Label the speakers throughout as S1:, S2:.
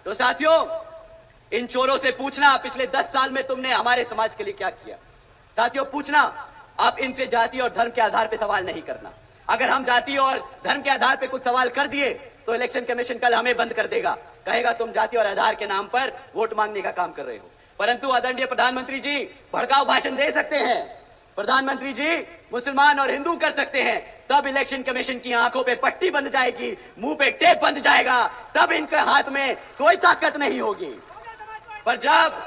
S1: तो साथियों, इन चोरों से पूछना पिछले 10 साल में तुमने हमारे समाज के लिए क्या किया। साथियों, पूछना, अब इनसे जाति और धर्म के आधार पर सवाल नहीं करना। अगर हम जाति और धर्म के आधार पर कुछ सवाल कर दिए तो इलेक्शन कमीशन कल हमें बंद कर देगा, कहेगा तुम जाति और आधार के नाम पर वोट मांगने का काम कर रहे हो। परंतु आदरणीय प्रधानमंत्री जी भड़काऊ भाषण दे सकते हैं, प्रधानमंत्री जी मुसलमान और हिंदू कर सकते हैं, तब इलेक्शन कमीशन की आंखों पे पट्टी बंध जाएगी, मुंह पे टेप बंध जाएगा, तब इनके हाथ में कोई ताकत नहीं होगी। पर जब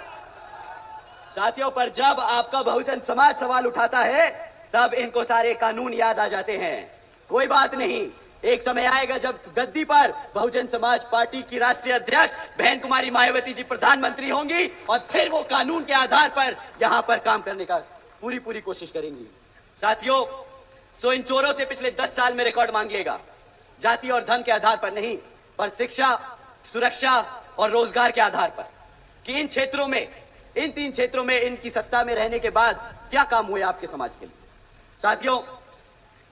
S1: साथियों, पर जब आपका बहुजन समाज सवाल उठाता है तब इनको सारे कानून याद आ जाते हैं। कोई बात नहीं, एक समय आएगा जब गद्दी पर बहुजन समाज पार्टी की राष्ट्रीय अध्यक्ष बहन कुमारी मायावती जी प्रधानमंत्री होंगी और फिर वो कानून के आधार पर यहां पर काम करने का पूरी कोशिश करेंगी। साथियों, तो इन चोरों से पिछले 10 साल में रिकॉर्ड मांगिएगा, जाति और धर्म के आधार पर नहीं, पर शिक्षा, सुरक्षा और रोजगार के आधार पर, कि इन क्षेत्रों में, इन 3 क्षेत्रों में इनकी सत्ता में रहने के बाद क्या काम हुए आपके समाज के लिए। साथियों,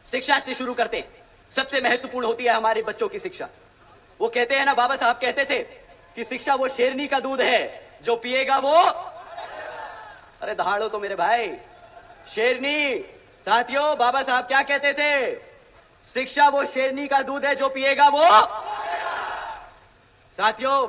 S1: शिक्षा से शुरू करते हैं। सबसे महत्वपूर्ण होती है हमारे बच्चों की शिक्षा। वो कहते हैं ना, बाबा साहब कहते थे कि शिक्षा वो शेरनी का दूध है जो पिएगा वो, अरे दहाड़ो तो मेरे भाई, शेरनी। साथियों, बाबा साहब क्या कहते थे? शिक्षा वो शेरनी का दूध है जो पिएगा वो। साथियों,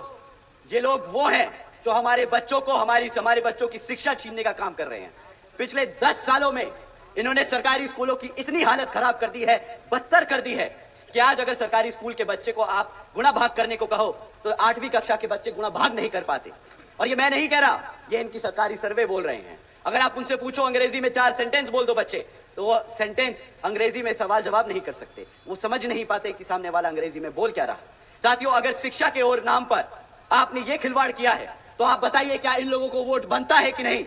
S1: ये लोग वो हैं जो हमारे बच्चों को, हमारे बच्चों की शिक्षा छीनने का काम कर रहे हैं। पिछले 10 सालों में इन्होंने सरकारी स्कूलों की इतनी हालत खराब कर दी है, बदतर कर दी है, कि आज अगर सरकारी स्कूल के बच्चे को आप गुणा भाग करने को कहो तो 8वीं कक्षा के बच्चे गुणा भाग नहीं कर पाते। और ये मैं नहीं कह रहा, ये इनकी सरकारी सर्वे बोल रहे हैं। अगर आप उनसे पूछो अंग्रेजी में 4 सेंटेंस बोल दो बच्चे, तो वो सेंटेंस अंग्रेजी में सवाल जवाब नहीं कर सकते, वो समझ नहीं पाते कि सामने वाला अंग्रेजी में बोल क्या रहा। साथियों, अगर शिक्षा के और नाम पर आपने ये खिलवाड़ किया है तो आप बताइए, क्या इन लोगों को वोट बनता है कि नहीं?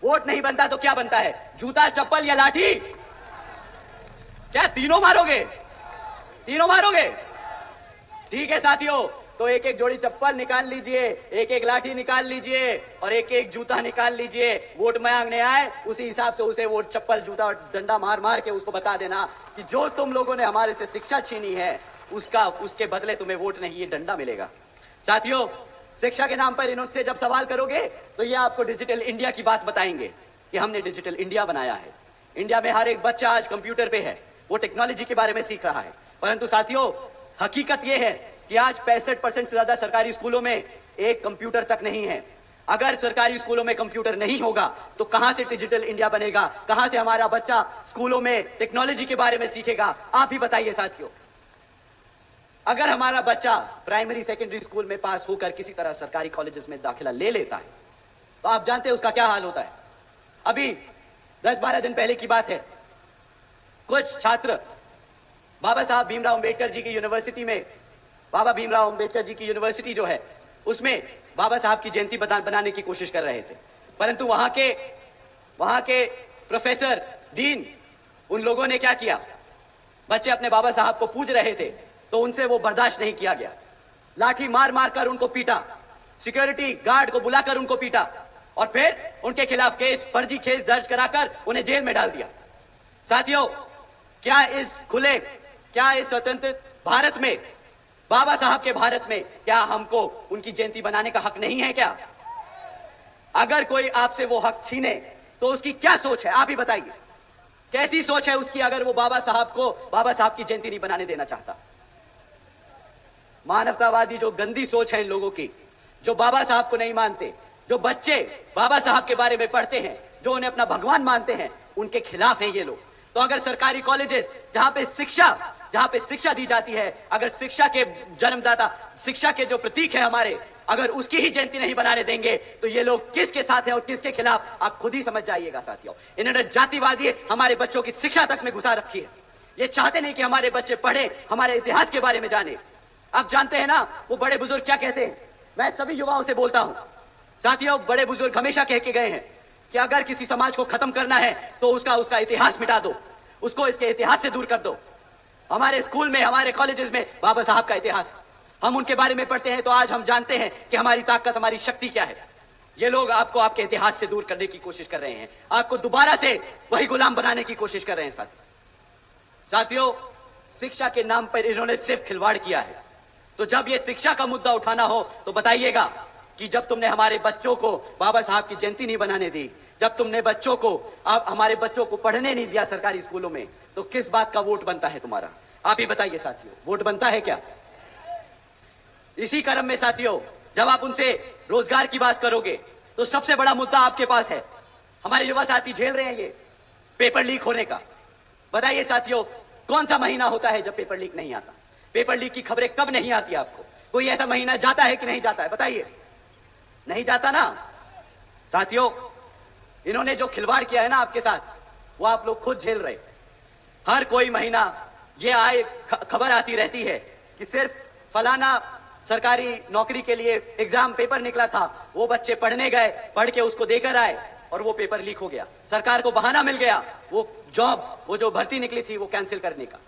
S1: वोट नहीं बनता तो क्या बनता है? जूता, चप्पल या लाठी? क्या तीनों मारोगे? तीनों मारोगे? ठीक है साथियों, तो एक एक जोड़ी चप्पल निकाल लीजिए, एक एक लाठी निकाल लीजिए और एक एक जूता निकाल लीजिए। वोट मांगने आए उसी हिसाब से उसे वो चप्पल, जूता और डंडा मार मार के उसको बता देना कि जो तुम लोगों ने हमारे से शिक्षा छीनी है उसके बदले तुम्हें वोट नहीं, ये डंडा मिलेगा। साथियों, शिक्षा के नाम पर इनसे जब सवाल करोगे तो ये आपको डिजिटल इंडिया की बात बताएंगे कि हमने डिजिटल इंडिया बनाया है। इंडिया में हर एक बच्चा आज कंप्यूटर पे है, वो टेक्नोलॉजी के बारे में सीख रहा है। परंतु साथियों, हकीकत ये है कि आज 65% से ज्यादा सरकारी स्कूलों में एक कंप्यूटर तक नहीं है। अगर सरकारी स्कूलों में कंप्यूटर नहीं होगा तो कहां से डिजिटल इंडिया बनेगा? कहां से हमारा बच्चा स्कूलों में टेक्नोलॉजी के बारे में सीखेगा? आप ही बताइए साथियों। अगर हमारा बच्चा प्राइमरी सेकेंडरी स्कूल में पास होकर किसी तरह सरकारी कॉलेजेस में दाखिला ले लेता है तो आप जानते हैं उसका क्या हाल होता है। अभी 10-12 दिन पहले की बात है, कुछ छात्र बाबा साहब भीमराव अंबेडकर जी की यूनिवर्सिटी में, बाबा भीमराव अंबेडकर जी की यूनिवर्सिटी जो है उसमें बाबा साहब की जयंती बनाने की कोशिश कर रहे थे। परंतु वहां के प्रोफेसर, डीन, उन लोगों ने क्या किया? बच्चे अपने बाबा साहब को पूज रहे थे तो उनसे वो बर्दाश्त नहीं किया गया, लाठी मार मार कर उनको पीटा, सिक्योरिटी गार्ड को बुलाकर उनको पीटा और फिर उनके खिलाफ फर्जी केस दर्ज कराकर उन्हें जेल में डाल दिया। साथियों, क्या इस स्वतंत्र भारत में, बाबा साहब के भारत में, क्या हमको उनकी जयंती बनाने का हक नहीं है क्या? अगर कोई आपसे वो हक छीने तो उसकी क्या सोच है, आप ही बताइए। कैसी सोच है उसकी अगर वो बाबा साहब की जयंती नहीं बनाने देना चाहता? मानवतावादी जो गंदी सोच है इन लोगों की, जो बाबा साहब को नहीं मानते, जो बच्चे बाबा साहब के बारे में पढ़ते हैं, जो उन्हें अपना भगवान मानते हैं, उनके खिलाफ हैं ये लोग। तो अगर सरकारी कॉलेजेस जहां पे शिक्षा दी जाती है, अगर शिक्षा के जन्मदाता, शिक्षा के जो प्रतीक है हमारे, अगर उसकी ही जयंती नहीं बनाने देंगे तो ये लोग किसके साथ हैं और किसके खिलाफ, आप खुद ही समझ जाइएगा साथियों। इन्होंने जातिवादी हमारे बच्चों की शिक्षा तक में घुसा रखी है। ये चाहते नहीं कि हमारे बच्चे पढ़े, हमारे इतिहास के बारे में जाने। आप जानते हैं ना वो बड़े बुजुर्ग क्या कहते हैं? मैं सभी युवाओं से बोलता हूं साथियों, बड़े बुजुर्ग हमेशा कह के गए हैं कि अगर किसी समाज को खत्म करना है तो उसका इतिहास मिटा दो, उसको इसके इतिहास से दूर कर दो। हमारे स्कूल में, हमारे कॉलेजेस में बाबा साहब का इतिहास, हम उनके बारे में पढ़ते हैं तो आज हम जानते हैं कि हमारी ताकत, हमारी शक्ति क्या है। ये लोग आपको आपके इतिहास से दूर करने की कोशिश कर रहे हैं, आपको दोबारा से वही गुलाम बनाने की कोशिश कर रहे हैं। साथियों, शिक्षा के नाम पर इन्होंने सिर्फ खिलवाड़ किया है। तो जब ये शिक्षा का मुद्दा उठाना हो तो बताइएगा कि जब तुमने हमारे बच्चों को बाबा साहब की जयंती नहीं बनाने दी, जब तुमने बच्चों को हमारे बच्चों को पढ़ने नहीं दिया सरकारी स्कूलों में, तो किस बात का वोट बनता है तुम्हारा? आप ही बताइए साथियों, वोट बनता है क्या? इसी क्रम में साथियों, जब आप उनसे रोजगार की बात करोगे तो सबसे बड़ा मुद्दा आपके पास है, हमारे युवा साथी झेल रहे हैं ये पेपर लीक होने का। बताइए साथियों, कौन सा महीना होता है जब पेपर लीक नहीं आता? पेपर लीक की खबरें कब नहीं आती आपको? कोई ऐसा महीना जाता है कि नहीं जाता है? बताइए, नहीं जाता ना साथियों। इन्होंने जो खिलवाड़ किया है ना आपके साथ, वो आप लोग खुद झेल रहे। हर कोई महीना ये आए खबर आती रहती है कि सिर्फ फलाना सरकारी नौकरी के लिए एग्जाम पेपर निकला था, वो बच्चे पढ़ने गए, पढ़ के उसको देकर आए और वो पेपर लीक हो गया। सरकार को बहाना मिल गया वो जॉब, वो जो भर्ती निकली थी वो कैंसिल करने का।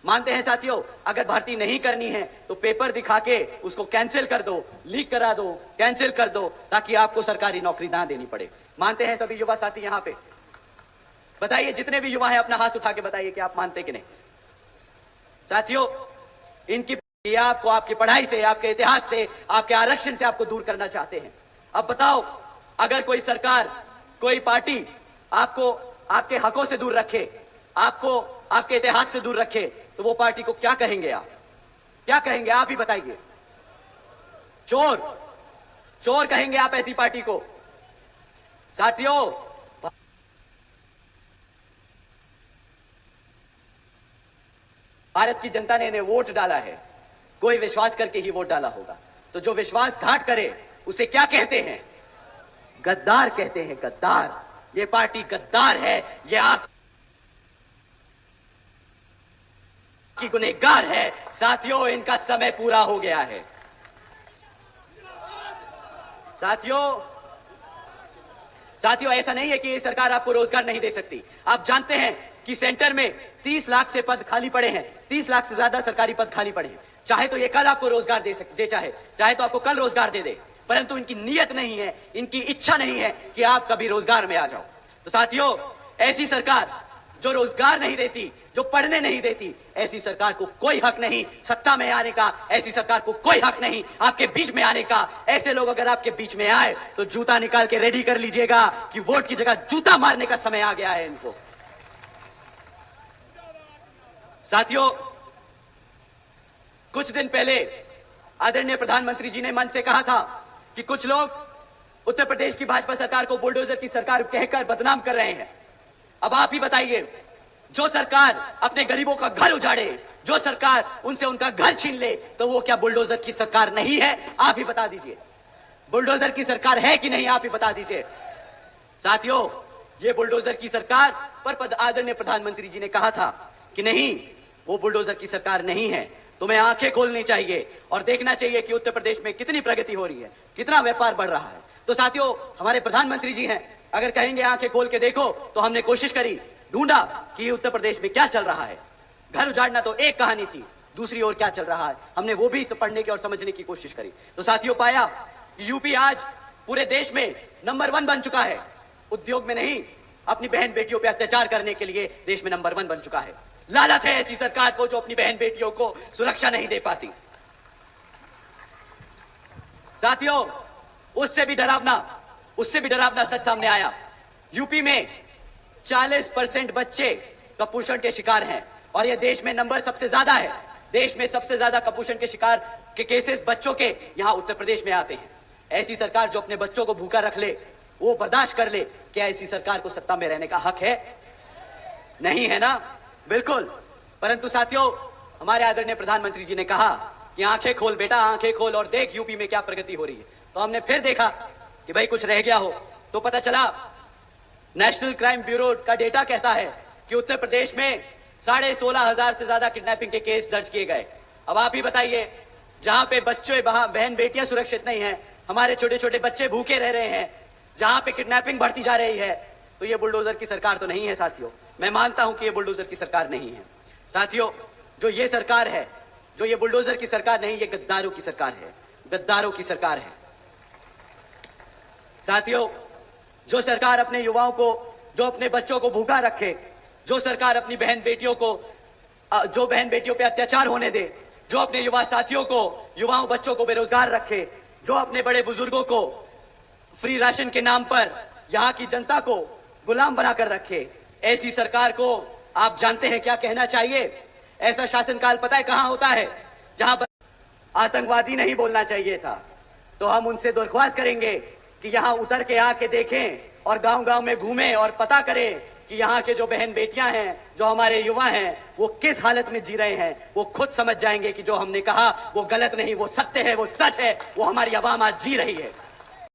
S1: मानते हैं साथियों, अगर भर्ती नहीं करनी है तो पेपर दिखा के उसको कैंसिल कर दो, लीक करा दो, कैंसिल कर दो, ताकि आपको सरकारी नौकरी ना देनी पड़े। मानते हैं सभी युवा साथी यहां पे? बताइए, जितने भी युवा हैं अपना हाथ उठा के बताइए कि आप मानते कि नहीं? साथियों, इनकी आपको आपकी पढ़ाई से, आपके इतिहास से, आपके आरक्षण से आपको दूर करना चाहते हैं। अब बताओ, अगर कोई सरकार, कोई पार्टी आपको आपके हकों से दूर रखे, आपको आपके इतिहास से दूर रखे, तो वो पार्टी को क्या कहेंगे आप? क्या कहेंगे आप ही बताइए? चोर, चोर कहेंगे आप ऐसी पार्टी को। साथियों, भारत की जनता ने इन्हें वोट डाला है, कोई विश्वास करके ही वोट डाला होगा। तो जो विश्वासघात करे उसे क्या कहते हैं? गद्दार कहते हैं, गद्दार। ये पार्टी गद्दार है, ये आप की गुनहगार है। साथियों, इनका समय पूरा हो गया है। साथियों, ऐसा नहीं है कि ये सरकार आपको रोजगार नहीं दे सकती। आप जानते हैं कि सेंटर में 30 लाख से पद खाली पड़े हैं, 30 लाख से ज्यादा सरकारी पद खाली पड़े हैं। चाहे तो ये कल आपको रोजगार दे चाहे तो आपको कल रोजगार दे दे, परंतु इनकी नीयत नहीं है, इनकी इच्छा नहीं है कि आप कभी रोजगार में आ जाओ। तो साथियों, ऐसी सरकार जो रोजगार नहीं देती, जो पढ़ने नहीं देती, ऐसी सरकार को कोई हक नहीं सत्ता में आने का, ऐसी सरकार को कोई हक नहीं आपके बीच में आने का। ऐसे लोग अगर आपके बीच में आए तो जूता निकाल के रेडी कर लीजिएगा कि वोट की जगह जूता मारने का समय आ गया है इनको। साथियों, कुछ दिन पहले आदरणीय प्रधानमंत्री जी ने मंच से कहा था कि कुछ लोग उत्तर प्रदेश की भाजपा सरकार को बुलडोजर की सरकार कहकर बदनाम कर रहे हैं। अब आप ही बताइए, जो सरकार अपने गरीबों का घर उजाड़े, जो सरकार उनसे उनका घर छीन ले, तो वो क्या बुलडोजर की सरकार नहीं है? आप ही बता दीजिए, बुलडोजर की सरकार है कि नहीं? आप ही बता दीजिए। साथियों, ये बुलडोजर की सरकार पर आदरणीय प्रधानमंत्री जी ने कहा था कि नहीं, वो बुलडोजर की सरकार नहीं है। तुम्हें आंखें खोलनी चाहिए और देखना चाहिए कि उत्तर प्रदेश में कितनी प्रगति हो रही है, कितना व्यापार बढ़ रहा है। तो साथियों, हमारे प्रधानमंत्री जी हैं, अगर कहेंगे आंखें खोल के देखो, तो हमने कोशिश करी, ढूंढा कि उत्तर प्रदेश में क्या चल रहा है। घर उजाड़ना तो एक कहानी थी, दूसरी ओर क्या चल रहा है, हमने वो भी पढ़ने की और समझने की कोशिश करी। तो साथियों, पाया कि यूपी आज पूरे देश में नंबर 1 बन चुका है। उद्योग में नहीं, अपनी बहन बेटियों पे अत्याचार करने के लिए देश में नंबर 1 बन चुका है। लालच है ऐसी सरकार को जो अपनी बहन बेटियों को सुरक्षा नहीं दे पाती। साथियों, उससे भी डरावना सच सामने आया। यूपी में 40% बच्चे कुपोषण के शिकार हैं और यह देश में नंबर सबसे ज्यादा है। देश में सबसे ज्यादा कुपोषण के शिकार के केसेस बच्चों के यहां उत्तर प्रदेश में आते हैं। ऐसी सरकार जो अपने बच्चों को भूखा रख ले, वो बर्दाश्त कर ले, क्या ऐसी सरकार को सत्ता में रहने का हक है? नहीं है ना? बिल्कुल। परंतु साथियों, हमारे आदरणीय प्रधानमंत्री जी ने कहा कि आंखें खोल बेटा, आंखें खोल और देख यूपी में क्या प्रगति हो रही है। तो हमने फिर देखा कि भाई कुछ रह गया हो, तो पता चला नेशनल क्राइम ब्यूरो का डेटा कहता है कि उत्तर प्रदेश में 16,500 से ज्यादा किडनैपिंग के केस दर्ज किए गए। अब आप ही बताइए, जहां पे बच्चे बहन बेटियां सुरक्षित नहीं है, हमारे छोटे छोटे बच्चे भूखे रह रहे हैं, जहां पे किडनैपिंग बढ़ती जा रही है, तो ये बुलडोजर की सरकार तो नहीं है साथियों। मैं मानता हूं कि ये बुलडोजर की सरकार नहीं है साथियों। जो ये सरकार है, जो ये बुलडोजर की सरकार नहीं, ये गद्दारों की सरकार है, गद्दारों की सरकार है साथियों। जो सरकार अपने युवाओं को, जो अपने बच्चों को भूखा रखे, जो सरकार अपनी बहन बेटियों को, जो बहन बेटियों पे अत्याचार होने दे, जो अपने युवा साथियों को, युवाओं बच्चों को बेरोजगार रखे, जो अपने बड़े बुजुर्गों को फ्री राशन के नाम पर यहां की जनता को गुलाम बनाकर रखे, ऐसी सरकार को आप जानते हैं क्या कहना चाहिए? ऐसा शासनकाल पता है कहां होता है? जहां आतंकवादी नहीं बोलना चाहिए था। तो हम उनसे दरख्वास्त करेंगे कि यहां उतर के आके देखें और गांव-गांव में घूमें और पता करें कि यहाँ के जो बहन बेटियां हैं, जो हमारे युवा हैं, वो किस हालत में जी रहे हैं। वो खुद समझ जाएंगे कि जो हमने कहा वो गलत नहीं, वो सत्य है, वो सच है, वो हमारी आवाम आज जी रही है।